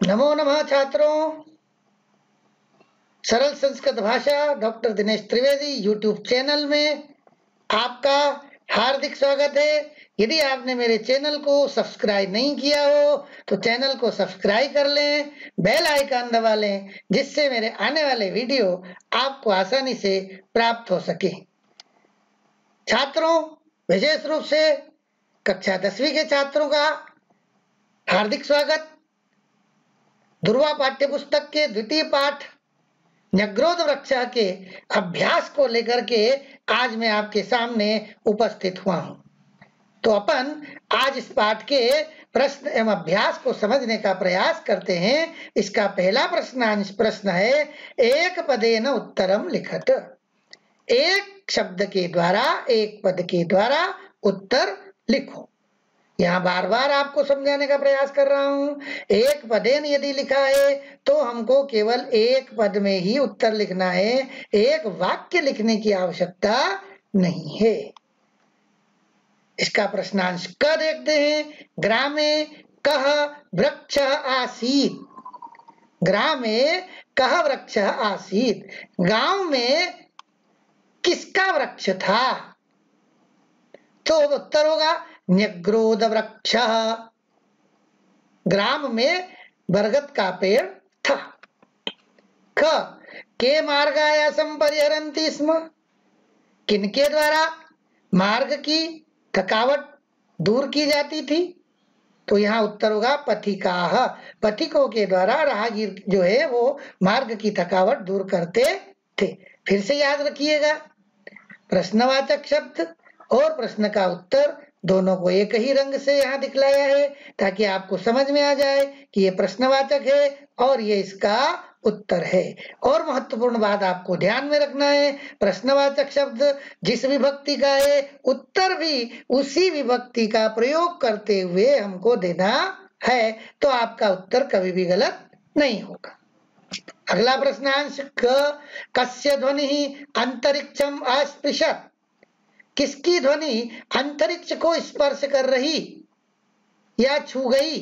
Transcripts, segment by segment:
नमो नमः छात्रों। सरल संस्कृत भाषा doctor Dinesh Trivedi YouTube channel में आपका हार्दिक स्वागत है। यदि आपने मेरे चैनल को सब्सक्राइब नहीं किया हो तो चैनल को सब्सक्राइब कर लें, बेल आइकन दबा लें, जिससे मेरे आने वाले वीडियो आपको आसानी से प्राप्त हो सके। छात्रों, विशेष रूप से कक्षा 10वीं के छात्रों का हार्दिक स्वागत। ध्रुवा पाठ्य पुस्तक के द्वितीय पाठ न्यग्रोध वृक्ष के अभ्यास को लेकर के आज मैं आपके सामने उपस्थित हुआ हूं। तो अपन आज इस पाठ के प्रश्न एवं अभ्यास को समझने का प्रयास करते हैं। इसका पहला प्रश्न है, एक पदेन उत्तरम लिखत। एक शब्द के द्वारा, एक पद के द्वारा उत्तर लिखो। यहाँ बार बार आपको समझाने का प्रयास कर रहा हूं। एक पदेन यदि लिखा है तो हमको केवल एक पद में ही उत्तर लिखना है, एक वाक्य लिखने की आवश्यकता नहीं है। इसका प्रश्नांश क देखते हैं। ग्रामे कह वृक्ष आसीत। ग्रामे कह वृक्ष आसीत। गांव में किसका वृक्ष था? तो उत्तर होगा न्यग्रोध वृक्ष। ग्राम में बरगद का पेड़ था। ख के मार्गाया संपरिहरन्ति स्म। किनके द्वारा मार्ग की थकावट दूर की जाती थी? तो यहाँ उत्तर होगा पथिकाः। पथिकों के द्वारा राहगीर जो है वो मार्ग की थकावट दूर करते थे। फिर से याद रखिएगा, प्रश्नवाचक शब्द और प्रश्न का उत्तर दोनों को एक ही रंग से यहाँ दिखलाया है, ताकि आपको समझ में आ जाए कि ये प्रश्नवाचक है और ये इसका उत्तर है। और महत्वपूर्ण बात आपको ध्यान में रखना है, प्रश्नवाचक शब्द जिस विभक्ति का है, उत्तर भी उसी विभक्ति का प्रयोग करते हुए हमको देना है, तो आपका उत्तर कभी भी गलत नहीं होगा। अगला प्रश्नांश क कस्य ध्वनि अंतरिक्षम अस्पृशत। किसकी ध्वनि अंतरिक्ष को स्पर्श कर रही या छू गई?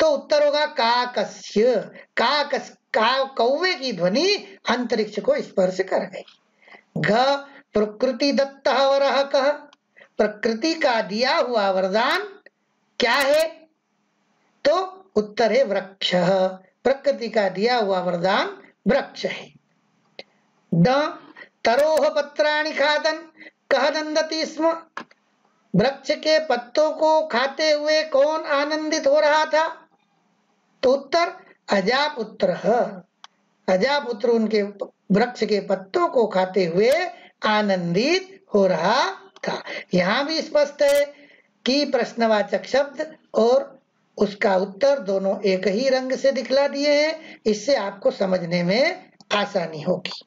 तो उत्तर होगा काकस्य। कौवे की ध्वनि अंतरिक्ष को स्पर्श कर गई। घ प्रकृति दत्तः वरः कः। प्रकृति का दिया हुआ वरदान क्या है? तो उत्तर है वृक्ष। प्रकृति का दिया हुआ वरदान वृक्ष है। ड तरोह पत्राणि खादन कह नंदति स्म। वृक्ष के पत्तों को खाते हुए कौन आनंदित हो रहा था? तो उत्तर अजापुत्र। अजापुत्र उनके वृक्ष के पत्तों को खाते हुए आनंदित हो रहा था। यहाँ भी स्पष्ट है कि प्रश्नवाचक शब्द और उसका उत्तर दोनों एक ही रंग से दिखला दिए हैं। इससे आपको समझने में आसानी होगी।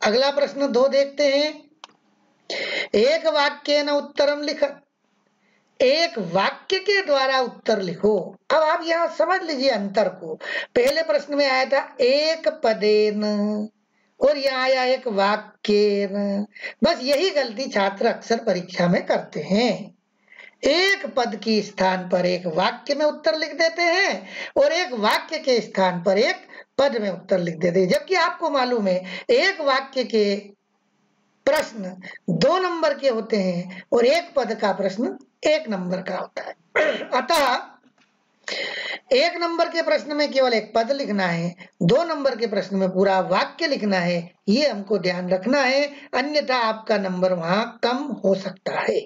अगला प्रश्न 2 देखते हैं। एक वाक्य न उत्तरम लिखत। एक वाक्य के द्वारा उत्तर लिखो। अब आप यहाँ समझ लीजिए अंतर को। पहले प्रश्न में आया था एक पदेन और यहाँ आया एक वाक्येन। बस यही गलती छात्र अक्सर परीक्षा में करते हैं। एक पद के स्थान पर एक वाक्य में उत्तर लिख देते हैं और एक वाक्य के स्थान पर एक पद में उत्तर लिख देते हैं, जबकि आपको मालूम है एक वाक्य के प्रश्न 2 नंबर के होते हैं और एक पद का प्रश्न 1 नंबर का होता है। अतः 1 नंबर के प्रश्न में केवल एक पद लिखना है, 2 नंबर के प्रश्न में पूरा वाक्य लिखना है। ये हमको ध्यान रखना है, अन्यथा आपका नंबर वहां कम हो सकता है।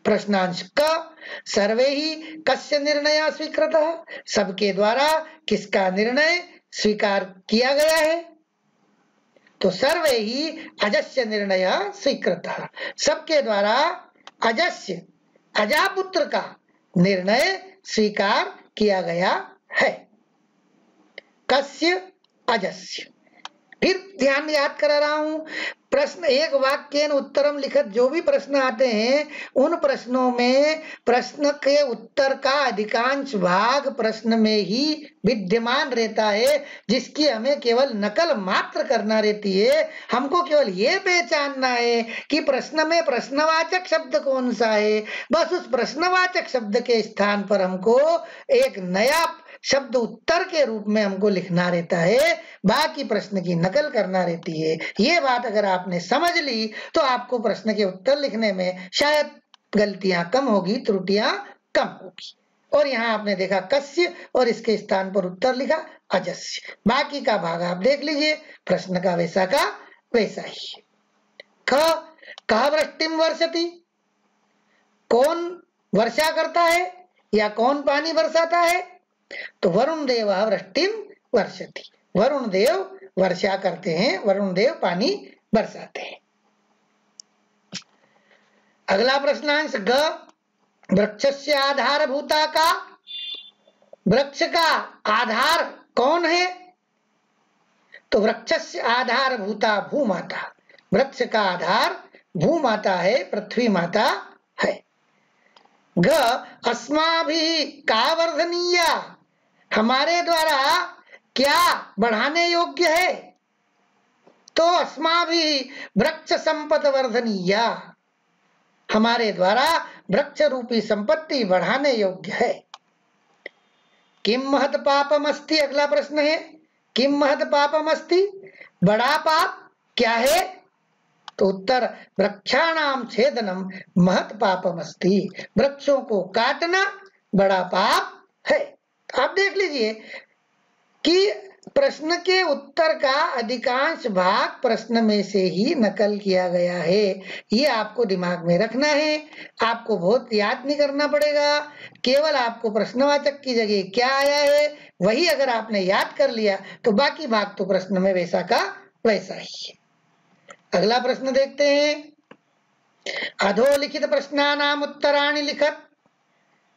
प्रश्नांश क सर्वे ही कस्य निर्णय स्वीकृतः। सबके द्वारा किसका निर्णय स्वीकार किया गया है? तो सर्वे ही अजस्य निर्णय स्वीकृतः। सबके द्वारा अजस्य अजापुत्र का निर्णय स्वीकार किया गया है। कस्य अजस्य। फिर ध्यान याद करा रहा हूं, प्रश्न एक वाक्य उत्तरम लिखत जो भी प्रश्न आते हैं उन प्रश्नों में प्रश्न के उत्तर का अधिकांश भाग प्रश्न में ही विद्यमान रहता है, जिसकी हमें केवल नकल मात्र करना रहती है। हमको केवल ये पहचानना है कि प्रश्न में प्रश्नवाचक शब्द कौन सा है। बस उस प्रश्नवाचक शब्द के स्थान पर हमको एक नया शब्द उत्तर के रूप में हमको लिखना रहता है, बाकी प्रश्न की नकल करना रहती है। ये बात अगर आपने समझ ली तो आपको प्रश्न के उत्तर लिखने में शायद गलतियां कम होगी, त्रुटियां कम होगी। और यहाँ आपने देखा कस्य और इसके स्थान पर उत्तर लिखा अजस्य। बाकी का भाग आप देख लीजिए, प्रश्न का वैसा ही। ख कः वृष्टिम वर्षति, कौन वर्षा करता है या कौन पानी बरसाता है? तो वरुण देव वृष्टिम वर्षति, वरुण देव वर्षा करते हैं, वरुण देव पानी बरसाते हैं। अगला प्रश्नांश ग वृक्षस्य आधारभूता का, वृक्ष का आधार कौन है? तो वृक्षस्य आधारभूता भूमाता, वृक्ष का आधार भूमाता है, पृथ्वी माता है। ग अस्माभिः का वर्धनीया, हमारे द्वारा क्या बढ़ाने योग्य है? तो अस्माभिः वृक्ष संपद वर्धनीया, हमारे द्वारा वृक्ष रूपी संपत्ति बढ़ाने योग्य है। किम महत् पापम अस्ति, अगला प्रश्न है किम महत् पापम अस्ति, बड़ा पाप क्या है? तो उत्तर वृक्षाणाम छेदनम महत् पापम अस्ति, वृक्षों को काटना बड़ा पाप है। आप देख लीजिए कि प्रश्न के उत्तर का अधिकांश भाग प्रश्न में से ही नकल किया गया है। ये आपको दिमाग में रखना है, आपको बहुत याद नहीं करना पड़ेगा, केवल आपको प्रश्नवाचक की जगह क्या आया है वही अगर आपने याद कर लिया तो बाकी भाग तो प्रश्न में वैसा का वैसा ही है। अगला प्रश्न देखते हैं। अधोलिखित प्रश्नानाम उत्तराणि लिखत,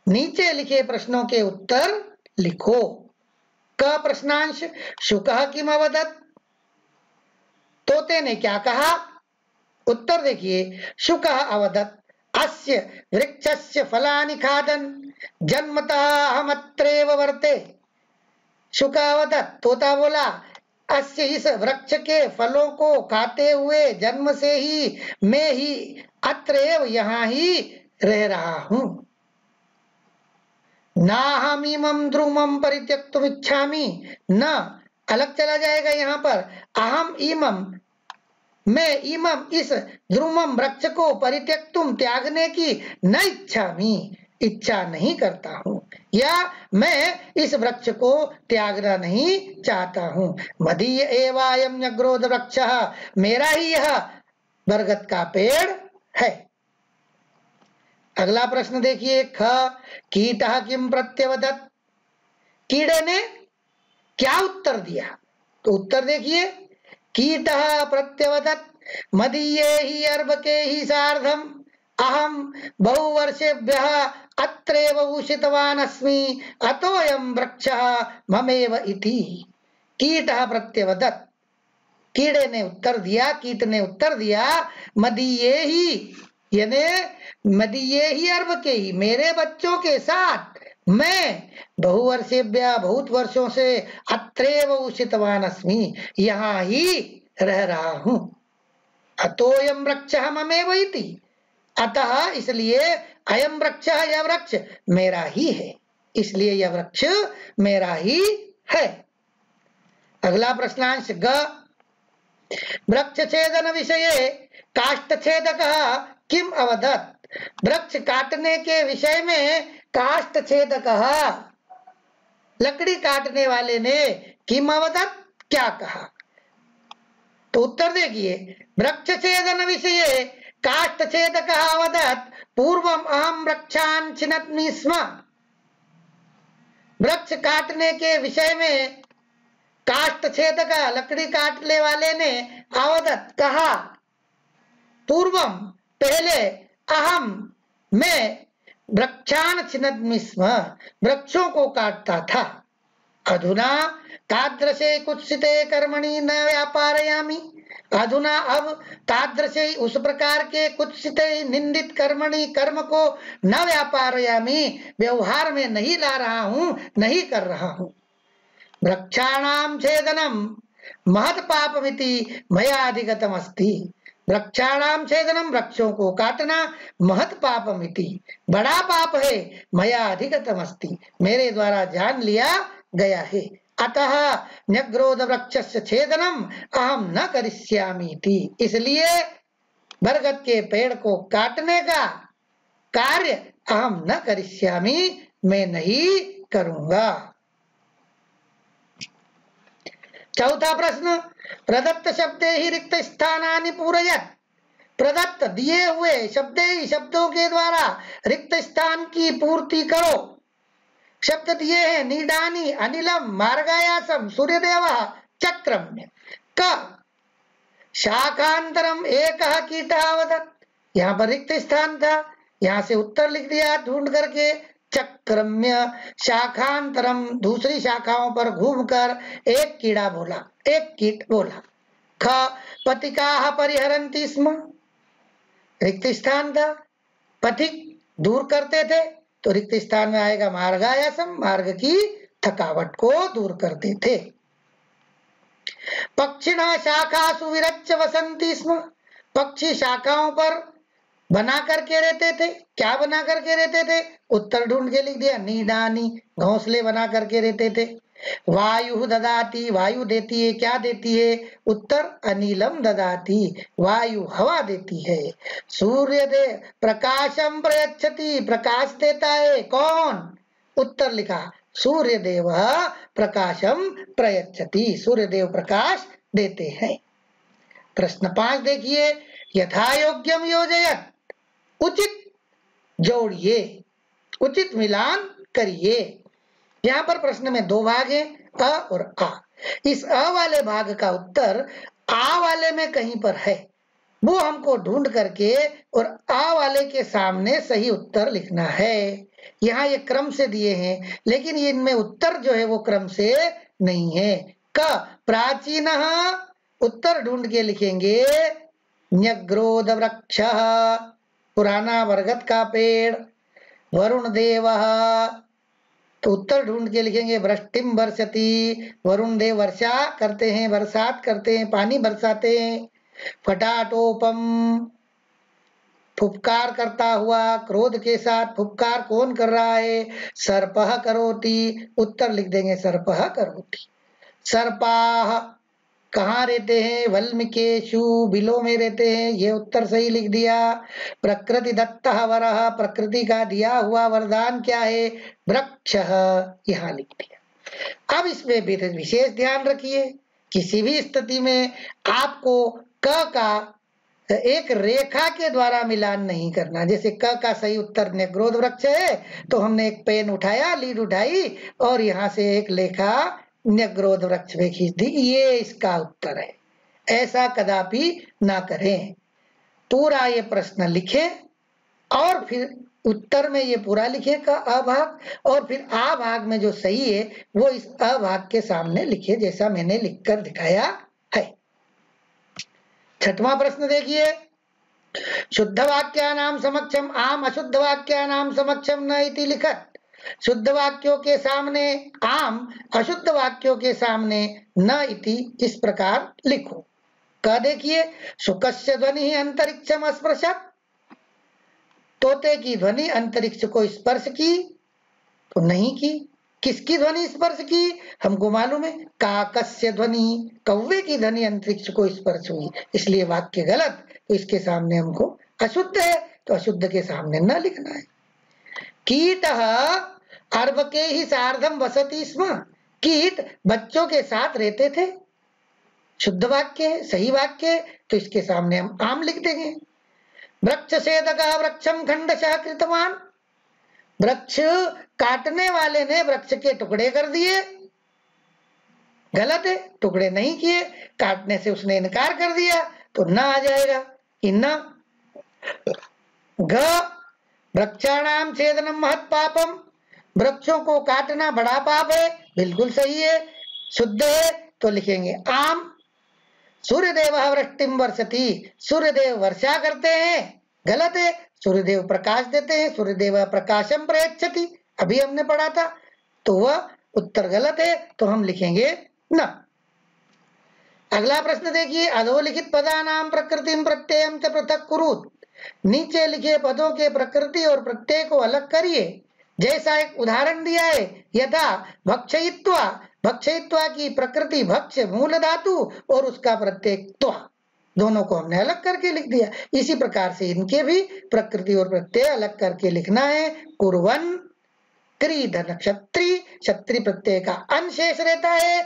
नीचे लिखे प्रश्नों के उत्तर लिखो। क प्रश्नांश शुकः किम अवदत्, तोते ने क्या कहा? उत्तर देखिए, शुकः अवदत् अस्य वृक्षस्य फलानि खादन् जन्मतः अहमत्रैव वर्ते। शुक अवदत्, तोता बोला, अस्य इस वृक्ष के फलों को खाते हुए जन्म से ही मैं ही अत्रैव यहाँ ही रह रहा हूँ। नाहमीमं ध्रुवं परित्यक्तुम इच्छामि, न अलग चला जाएगा यहाँ पर, अहम इमं, मैं इमं इस ध्रुवम वृक्ष को परित्यक्तुम त्यागने की न इच्छामि, इच्छा नहीं करता हूँ, या मैं इस वृक्ष को त्यागना नहीं चाहता हूँ। मदीय एवायं न्यग्रोध वृक्षः, मेरा ही यह बरगद का पेड़ है। अगला प्रश्न देखिए। ख कीटः किम प्रत्यवदत्, कीड़े ने क्या उत्तर दिया? तो उत्तर देखिए, कीटः प्रत्यवदत् मदीये ही अर्भके ही सार्धम अहम बहुवर्षेभ्यः अत्रैव उषितवान् अस्मि अतोऽयं वृक्षः ममेव इति। कीटः प्रत्यवदत्, कीड़े ने उत्तर दिया, कीट ने उत्तर दिया, मदीये ही, यानी मदीये ही अर्भके ही, मेरे बच्चों के साथ मैं बहुवर्षेभ्यः बहुत वर्षों से अत्रैव उषितवान् अस्मि, यहाँ ही रह रहा हूँ। अतोऽयं वृक्षः ममेव इति, अतः इसलिए अयं वृक्षः, यह वृक्ष मेरा ही है, इसलिए यह वृक्ष मेरा ही है। अगला प्रश्नांश ग वृक्ष छेदन विषये काष्ठछेदकः किम अवदत्, वृक्ष काटने के विषय में काष्ठछेदकः, लकड़ी काटने वाले ने किम अवदत्, क्या कहा? तो उत्तर देखिए, वृक्ष छेदन विषये काष्ठछेदकः अवदत् पूर्वम अहम वृक्षान् छिन्नमि स्म, वृक्ष काटने के विषय में काष्ठछेदक, लकड़ी काटने वाले ने अवदत् कहा, पूर्वम पहले, अहम मैं, वृक्षान् छिन्नमि स्म वृक्षों को काटता था, अधुना तादृशे कुत्सिते कर्मणि न व्यापारयामि, अधुना अब तादृशे उस प्रकार के कुत्सिते निंदित कर्मणि, कर्म को न व्यापारयामि, व्यवहार में नहीं ला रहा हूँ, नहीं कर रहा हूँ। वृक्षाणाम छेदनम महत् पापमिति मया अधिगतम अस्ति, वृक्षाणाम छेदनम, वृक्षों को काटना, महत पापमिति, बड़ा पाप है, मया अधिगतमस्ति, मेरे द्वारा जान लिया गया है, अतः न्यग्रोध वृक्षस्य छेदनम अहम न करिष्यामीति, इसलिए बरगद के पेड़ को काटने का कार्य अहम न करिष्यामि, मैं नहीं करूंगा। चौथा प्रश्न, प्रदत्त शब्दे ही रिक्त स्थानानि पूरयत्, प्रदत्त दिए हुए शब्दे ही, शब्दों के द्वारा रिक्त स्थान की पूर्ति करो। शब्द दिए हैं, नीडानी, अनिलम, मार्गायासम, सूर्यदेव, चक्रम्य, क शाखांतरम एक कीट अवदत्, यहाँ पर रिक्त स्थान था, यहाँ से उत्तर लिख दिया ढूंढ करके, चक्रम्य, शाखांतरम, दूसरी शाखाओं पर घूमकर एक कीड़ा बोला, एक कीट बोला। ख पथिकाः परिहरन्ति स्म, रिक्त स्थान था, पथिक दूर करते थे, तो रिक्त स्थान में आएगा मार्गायासम, मार्ग की थकावट को दूर करते थे। पक्षिणः शाखासु विरच्य वसन्ति स्म, पक्षी शाखाओं पर बना करके रहते थे, क्या बना करके रहते थे, उत्तर ढूंढ के लिख दिया, नीडानी, घोंसले बना करके रहते थे। वायु ददाती, वायु देती है, क्या देती है, उत्तर अनिलम ददाती, वायु हवा देती है। सूर्य दे प्रकाशम प्रयच्छति, प्रकाश देता है, कौन, उत्तर लिखा, सूर्य देव प्रकाशम प्रयच्छति, सूर्य देव प्रकाश देते हैं। प्रश्न 5 देखिए, यथा योग्यम योजयत, उचित जोड़िए, उचित मिलान करिए। यहाँ पर प्रश्न में 2 भाग हैं, अ और आ। इस अ वाले भाग का उत्तर आ वाले में कहीं पर है, वो हमको ढूंढ करके और आ वाले के सामने सही उत्तर लिखना है। यहाँ ये क्रम से दिए हैं, लेकिन इनमें उत्तर जो है वो क्रम से नहीं है। क प्राचीन, उत्तर ढूंढ के लिखेंगे न्यग्रोध वृक्ष, पुराना बरगद का पेड़। वरुण देव, तो उत्तर ढूंढ के लिखेंगे वृष्टिम वर्षति, वरुण देव वर्षा करते हैं, बरसात करते हैं, पानी बरसाते हैं। फटाटोपम, फुफकार करता हुआ, क्रोध के साथ फुफकार कौन कर रहा है, सर्पः करोति, उत्तर लिख देंगे सर्पः करोति। सर्पाः कहाँ रहते हैं, वल्मीकेषु, बिलों में रहते हैं, ये उत्तर सही लिख दिया। प्रकृति दत्तः वरः, प्रकृति का दिया हुआ वरदान क्या है, वृक्षः, यहाँ लिख दिया। अब इसमें विशेष ध्यान रखिए, किसी भी स्थिति में आपको क का एक रेखा के द्वारा मिलान नहीं करना। जैसे क का सही उत्तर न्यग्रोध वृक्ष है, तो हमने एक पेन उठाया, लीड उठाई और यहाँ से एक लेखा न्यग्रोध वृक्ष में खींच दी, ये इसका उत्तर है। ऐसा कदापि ना करें। पूरा ये प्रश्न लिखें और फिर उत्तर में ये पूरा लिखे का अ भाग, और फिर आ भाग में जो सही है वो इस अ भाग के सामने लिखे, जैसा मैंने लिखकर दिखाया है। 6वां प्रश्न देखिए, शुद्ध वाक्यानाम समक्षम आम, अशुद्ध वाक्यानाम समक्षम न इति लिखत। शुद्ध वाक्यों के सामने आम, अशुद्ध वाक्यों के सामने न इति इस प्रकार लिखो। क देखिए, शुकस्य ध्वनि अंतरिक्षम स्पर्शत, तोते की ध्वनि अंतरिक्ष को स्पर्श की, तो नहीं की। किसकी ध्वनि स्पर्श की, हमको मालूम है, काकस्य ध्वनि, कौवे की ध्वनि अंतरिक्ष को स्पर्श हुई, इसलिए वाक्य गलत। तो इसके सामने हमको अशुद्ध है, तो अशुद्ध के सामने न लिखना है। कीटः अर्भके ही सार्धम वसति स्म, कीट बच्चों के साथ रहते थे, शुद्ध वाक्य है, सही वाक्य है, तो इसके सामने हम आम लिख देंगे। वृक्ष छेदकः वृक्षम खंडशः कृतवान, वृक्ष काटने वाले ने वृक्ष के टुकड़े कर दिए, गलत है, टुकड़े नहीं किए, काटने से उसने इनकार कर दिया, तो न आ जाएगा कि न। ग वृक्षाणाम छेदनम महत् पापम, वृक्षों को काटना बड़ा पाप है, बिल्कुल सही है, शुद्ध है, तो लिखेंगे आम। सूर्यदेव वृष्टिम वर्षति, सूर्यदेव वर्षा करते हैं, गलत है, सूर्यदेव प्रकाश देते हैं, सूर्यदेव प्रकाशम प्रयच्छति, अभी हमने पढ़ा था, तो वह उत्तर गलत है, तो हम लिखेंगे न। अगला प्रश्न देखिए, अधोलिखित पदानाम प्रकृतिम प्रत्ययम च पृथक कुरुत। नीचे लिखे पदों के प्रकृति और प्रत्यय को अलग करिए। जैसा एक उदाहरण दिया है, यथा भक्षयित्वा, भक्षयित्वा की प्रकृति भक्ष मूल धातु और उसका प्रत्यय त्वा, दोनों को हमने अलग करके लिख दिया। इसी प्रकार से इनके भी प्रकृति और प्रत्यय अलग करके लिखना है। कुर्वन् क्रीधन क्षत्रि, क्षत्रि प्रत्यय का अन शेष रहता है,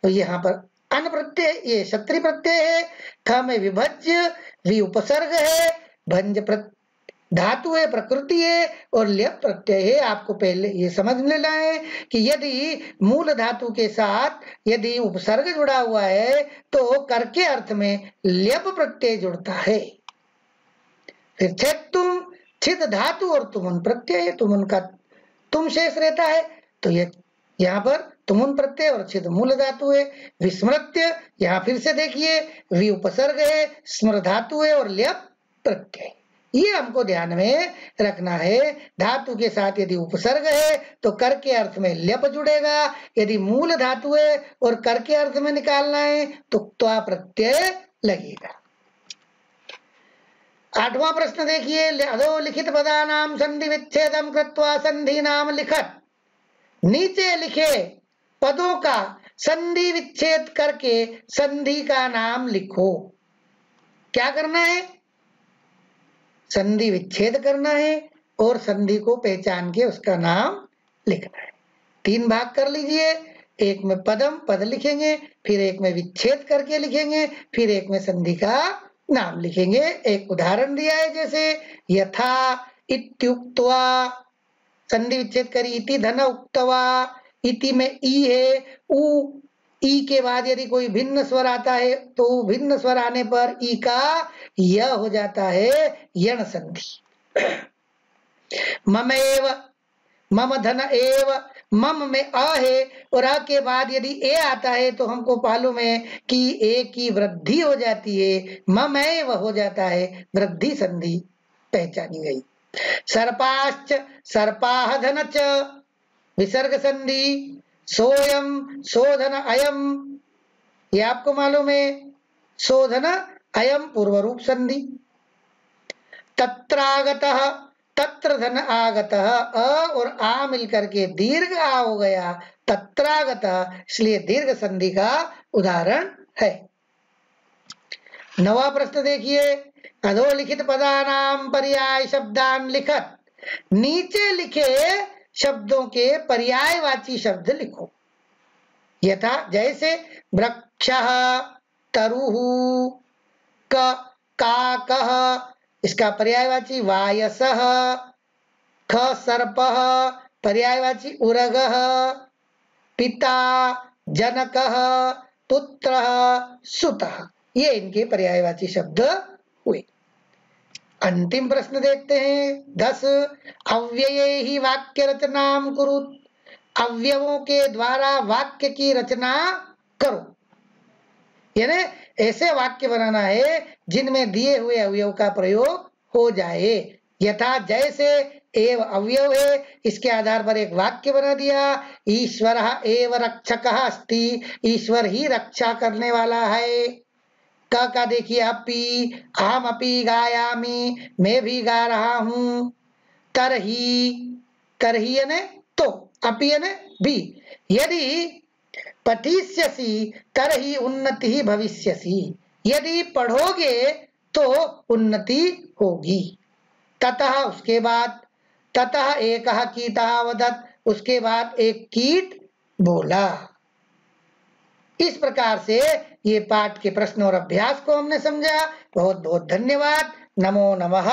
तो यहाँ पर अन प्रत्यय ये क्षत्रि प्रत्यय है। ख में विभज्य, वि उपसर्ग है, भंज धातु है, प्रकृति है और ल्यप प्रत्यय है। आपको पहले ये समझ लेना है कि यदि मूल धातु के साथ यदि उपसर्ग जुड़ा हुआ है तो कर के अर्थ में ल्यप प्रत्यय जुड़ता है। फिर तुम, छिद धातु और तुमुन प्रत्यय, तुमुन का तुम शेष रहता है, तो ये यहाँ पर तुमुन प्रत्यय और छिद मूल धातु है। विस्मृत्य, यहाँ फिर से देखिए, वि उपसर्ग है, स्मृ धातु है और ल्यप प्रत्यय। ये हमको ध्यान में रखना है। धातु के साथ यदि उपसर्ग है तो कर के अर्थ में ल्यप जुड़ेगा, यदि मूल धातु है और कर के अर्थ में निकालना है तो त्वा प्रत्यय लगेगा। 8वां प्रश्न देखिए, अधोलिखित पदानाम संधि विच्छेदम कृत्वा संधि नाम लिखत। नीचे लिखे पदों का संधि विच्छेद करके संधि का नाम लिखो। क्या करना है? संधि विच्छेद करना है और संधि को पहचान के उसका नाम लिखना है। 3 भाग कर लीजिए, एक में पदम पद लिखेंगे, फिर एक में विच्छेद करके लिखेंगे, फिर एक में संधि का नाम लिखेंगे। एक उदाहरण दिया है, जैसे यथा इत्युक्त्वा, संधि विच्छेद करी, इति धन उक्त्वा, इति में ई है, उ, ई के बाद यदि कोई भिन्न स्वर आता है तो भिन्न स्वर आने पर ई का य हो जाता है, यण संधि। ममेव, मम धन एव, मम में अ है और अ के बाद यदि ए आता है तो हमको मालूम है कि ए की वृद्धि हो जाती है, ममेव हो जाता है, वृद्धि संधि पहचानी गई। सर्पाश्च, सर्पाह धन च, विसर्ग संधि। सोयम, सोधन अयम, ये आपको मालूम है, सोधन अयम पूर्व रूप संधि। तत्रागतः, तत्र धन आगतः, अ और आ मिलकर के दीर्घ आ हो गया, तत्रागतः, इसलिए दीर्घ संधि का उदाहरण है। 9वां प्रश्न देखिए, अधोलिखित पदानाम पर्याय शब्दान लिखत। नीचे लिखे शब्दों के पर्यायवाची शब्द लिखो। यथा, जैसे वृक्षः, तरुः, काकः, इसका पर्यायवाची वायसः, ख सर्पः, पर्यायवाची उरगः, पिता जनकः, पुत्रः सुतः, ये इनके पर्यायवाची शब्द हुए। अंतिम प्रश्न देखते हैं 10, अव्यये ही वाक्य रचनाम कुरुत। अवयवों के द्वारा वाक्य की रचना करो, यानी ऐसे वाक्य बनाना है जिनमें दिए हुए अवयव का प्रयोग हो जाए। यथा, जैसे एव अवयव है, इसके आधार पर एक वाक्य बना दिया, ईश्वरः एव रक्षकः अस्ति, ईश्वर ही रक्षा करने वाला है। का देखिए, अपि, अहम अपि गायामि, मैं भी गा रहा हूं। तरही, तरही यानी तो, अपि यानी भी। यदि पठिष्यसि तरही उन्नति भविष्यसि, यदि पढ़ोगे तो उन्नति होगी। ततः, उसके बाद, ततः एकः कीटः वदत्, उसके बाद एक कीट बोला। इस प्रकार से ये पाठ के प्रश्न और अभ्यास को हमने समझा। बहुत बहुत धन्यवाद। नमो नमः।